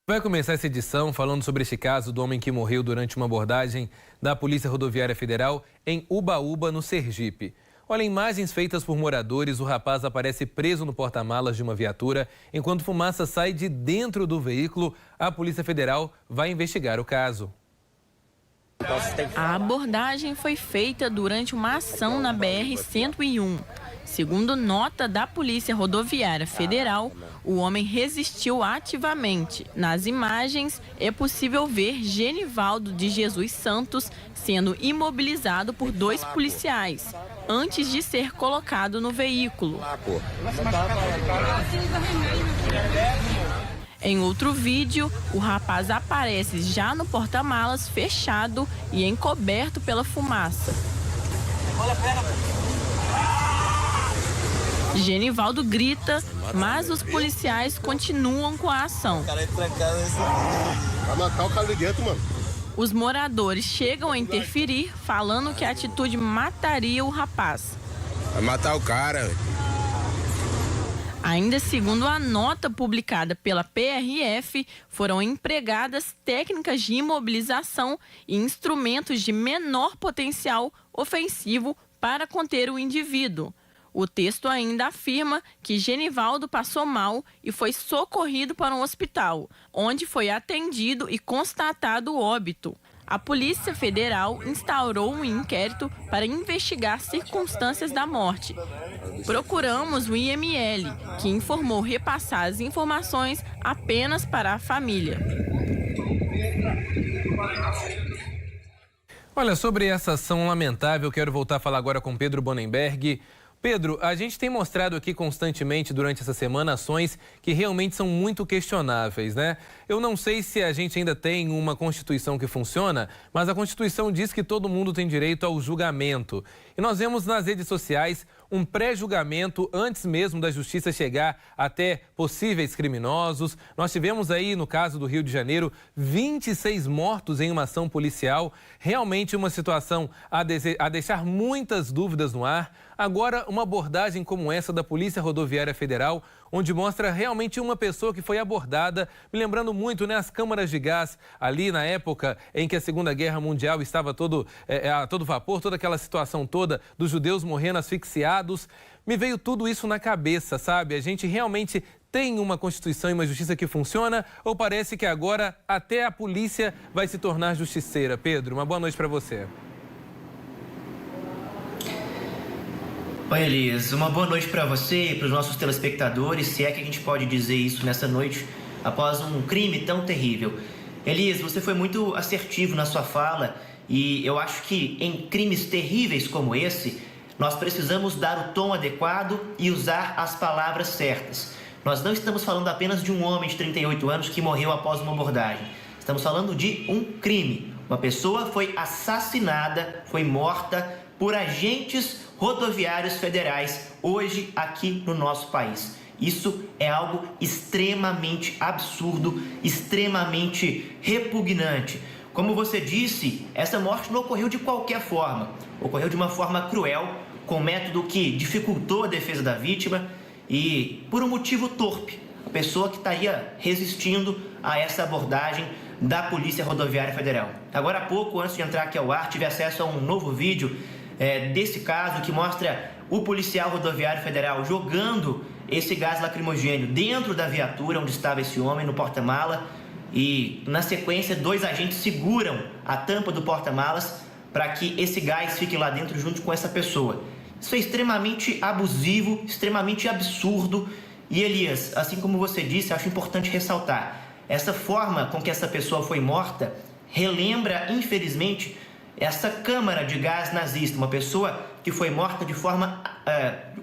Vai começar essa edição falando sobre este caso do homem que morreu durante uma abordagem da Polícia Rodoviária Federal em Ubaúba, no Sergipe. Olha, imagens feitas por moradores, o rapaz aparece preso no porta-malas de uma viatura. Enquanto fumaça sai de dentro do veículo, a Polícia Federal vai investigar o caso. A abordagem foi feita durante uma ação na BR-101. Segundo nota da Polícia Rodoviária Federal, o homem resistiu ativamente. Nas imagens, é possível ver Genivaldo de Jesus Santos sendo imobilizado por 2 policiais, antes de ser colocado no veículo. Em outro vídeo, o rapaz aparece já no porta-malas fechado e encoberto pela fumaça. Genivaldo grita, mas os policiais continuam com a ação. Vai matar o cara ali dentro, mano. Os moradores chegam a interferir, falando que a atitude mataria o rapaz. Vai matar o cara. Ainda segundo a nota publicada pela PRF, foram empregadas técnicas de imobilização e instrumentos de menor potencial ofensivo para conter o indivíduo. O texto ainda afirma que Genivaldo passou mal e foi socorrido para um hospital, onde foi atendido e constatado o óbito. A Polícia Federal instaurou um inquérito para investigar circunstâncias da morte. Procuramos o IML, que informou repassar as informações apenas para a família. Olha, sobre essa ação lamentável, quero voltar a falar agora com Pedro Bonenberg. Pedro, a gente tem mostrado aqui constantemente durante essa semana ações que realmente são muito questionáveis, né? Eu não sei se a gente ainda tem uma Constituição que funciona, mas a Constituição diz que todo mundo tem direito ao julgamento. E nós vemos nas redes sociais um pré-julgamento antes mesmo da justiça chegar até possíveis criminosos. Nós tivemos aí, no caso do Rio de Janeiro, 26 mortos em uma ação policial. Realmente uma situação a deixar muitas dúvidas no ar. Agora, uma abordagem como essa da Polícia Rodoviária Federal, onde mostra realmente uma pessoa que foi abordada, me lembrando muito, né, as câmaras de gás ali na época em que a Segunda Guerra Mundial estava a todo vapor, toda aquela situação toda dos judeus morrendo asfixiados. Me veio tudo isso na cabeça, sabe? A gente realmente tem uma Constituição e uma justiça que funciona, ou parece que agora até a polícia vai se tornar justiceira? Pedro, uma boa noite para você. Oi, Elias. Uma boa noite para você e para os nossos telespectadores, se é que a gente pode dizer isso nessa noite, após um crime tão terrível. Elias, você foi muito assertivo na sua fala e eu acho que em crimes terríveis como esse, nós precisamos dar o tom adequado e usar as palavras certas. Nós não estamos falando apenas de um homem de 38 anos que morreu após uma abordagem. Estamos falando de um crime. Uma pessoa foi assassinada, foi morta por agentes rodoviários federais hoje aqui no nosso país. Isso é algo extremamente absurdo, extremamente repugnante. Como você disse, essa morte não ocorreu de qualquer forma. Ocorreu de uma forma cruel, com um método que dificultou a defesa da vítima e por um motivo torpe. A pessoa que estaria resistindo a essa abordagem da Polícia Rodoviária Federal. Agora há pouco, antes de entrar aqui ao ar, tive acesso a um novo vídeo desse caso que mostra o policial rodoviário federal jogando esse gás lacrimogêneo dentro da viatura onde estava esse homem no porta-mala e na sequência 2 agentes seguram a tampa do porta-malas para que esse gás fique lá dentro junto com essa pessoa. Isso é extremamente abusivo, extremamente absurdo e, Elias, assim como você disse, acho importante ressaltar, essa forma com que essa pessoa foi morta relembra, infelizmente, essa câmara de gás nazista, uma pessoa que foi morta de forma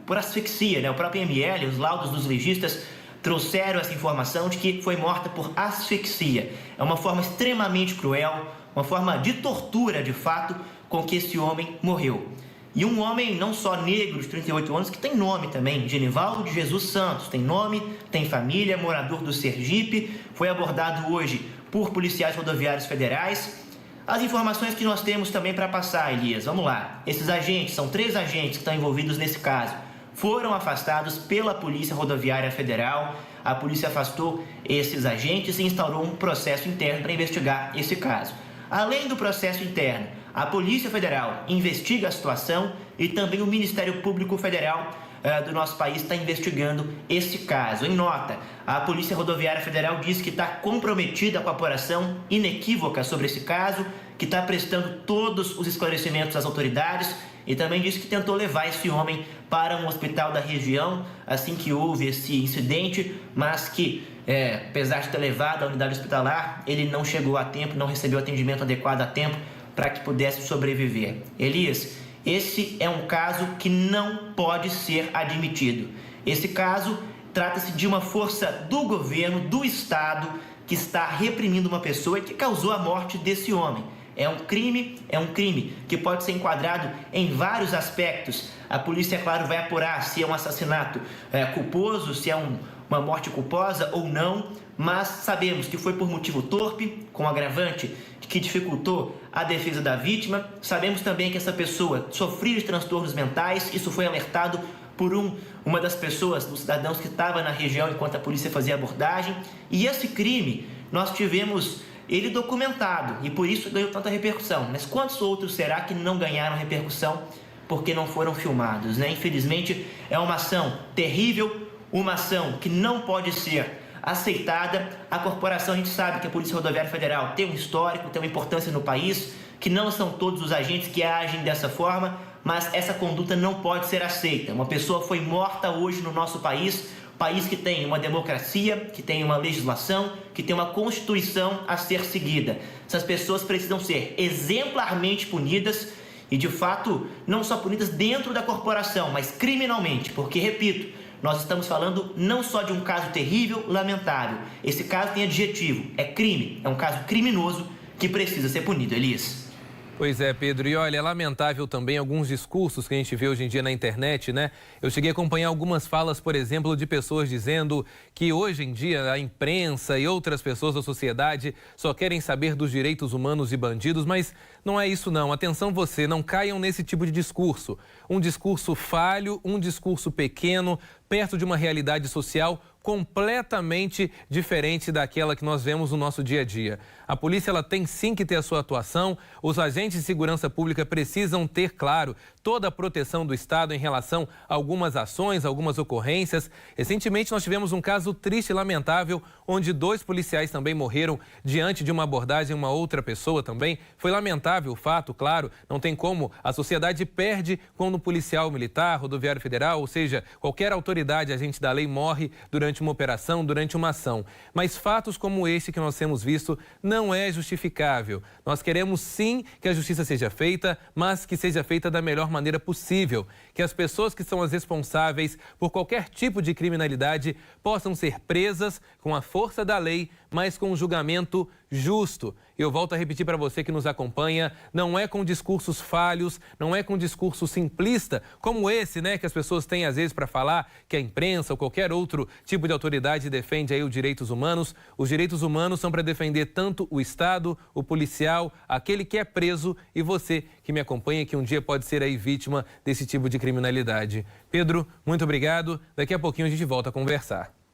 por asfixia, né? O próprio IML, os laudos dos legistas trouxeram essa informação de que foi morta por asfixia. É uma forma extremamente cruel, uma forma de tortura, de fato, com que esse homem morreu. E um homem não só negro de 38 anos, que tem nome também, Genivaldo de Jesus Santos, tem nome, tem família, morador do Sergipe, foi abordado hoje por policiais rodoviários federais. As informações que nós temos também para passar, Elias, vamos lá. Esses agentes, são 3 agentes que estão envolvidos nesse caso, foram afastados pela Polícia Rodoviária Federal. a polícia afastou esses agentes e instaurou um processo interno para investigar esse caso. Além do processo interno, a Polícia Federal investiga a situação e também o Ministério Público Federal do nosso país está investigando esse caso. Em nota, a Polícia Rodoviária Federal diz que está comprometida com a apuração inequívoca sobre esse caso, que está prestando todos os esclarecimentos às autoridades e também diz que tentou levar esse homem para um hospital da região assim que houve esse incidente, mas que, apesar de ter levado à unidade hospitalar, ele não chegou a tempo, não recebeu atendimento adequado a tempo para que pudesse sobreviver. Elias, esse é um caso que não pode ser admitido. Esse caso trata-se de uma força do governo, do Estado, que está reprimindo uma pessoa e que causou a morte desse homem. É um crime que pode ser enquadrado em vários aspectos. A polícia, é claro, vai apurar se é um assassinato culposo, se é uma morte culposa ou não, mas sabemos que foi por motivo torpe, com agravante que dificultou a defesa da vítima. Sabemos também que essa pessoa sofria de transtornos mentais, isso foi alertado por uma das pessoas, dos cidadãos que estava na região enquanto a polícia fazia a abordagem. E esse crime, nós tivemos ele documentado e por isso ganhou tanta repercussão. Mas quantos outros será que não ganharam repercussão porque não foram filmados, né? Infelizmente, é uma ação terrível, uma ação que não pode ser aceitada. A corporação, a gente sabe que a Polícia Rodoviária Federal tem um histórico, tem uma importância no país, que não são todos os agentes que agem dessa forma, mas essa conduta não pode ser aceita. Uma pessoa foi morta hoje no nosso país que tem uma democracia, que tem uma legislação, que tem uma Constituição a ser seguida. Essas pessoas precisam ser exemplarmente punidas e, de fato, não só punidas dentro da corporação, mas criminalmente, porque, repito, nós estamos falando não só de um caso terrível, lamentável. Esse caso tem adjetivo, é crime, é um caso criminoso que precisa ser punido, Elias. Pois é, Pedro. E olha, é lamentável também alguns discursos que a gente vê hoje em dia na internet, né? Eu cheguei a acompanhar algumas falas, por exemplo, de pessoas dizendo que hoje em dia a imprensa e outras pessoas da sociedade só querem saber dos direitos humanos e bandidos, mas não é isso não. Atenção você, não caiam nesse tipo de discurso. Um discurso falho, um discurso pequeno, perto de uma realidade social completamente diferente daquela que nós vemos no nosso dia a dia. A polícia ela tem sim que ter a sua atuação, os agentes de segurança pública precisam ter, claro, toda a proteção do Estado em relação a algumas ações, algumas ocorrências. Recentemente nós tivemos um caso triste e lamentável, onde 2 policiais também morreram diante de uma abordagem uma outra pessoa também. Foi lamentável o fato, claro, não tem como, a sociedade perde quando um policial militar, rodoviário federal, ou seja, qualquer autoridade, agente da lei, morre durante uma operação, durante uma ação. Mas fatos como esse que nós temos visto não é justificável. Nós queremos sim que a justiça seja feita, mas que seja feita da melhor maneira possível. Que as pessoas que são as responsáveis por qualquer tipo de criminalidade possam ser presas com a força da lei, mas com um julgamento justo. Eu volto a repetir para você que nos acompanha, não é com discursos falhos, não é com discurso simplista, como esse, né, que as pessoas têm às vezes para falar que a imprensa ou qualquer outro tipo de autoridade defende aí os direitos humanos. Os direitos humanos são para defender tanto o Estado, o policial, aquele que é preso e você que me acompanha, que um dia pode ser aí vítima desse tipo de criminalidade. Pedro, muito obrigado. Daqui a pouquinho a gente volta a conversar.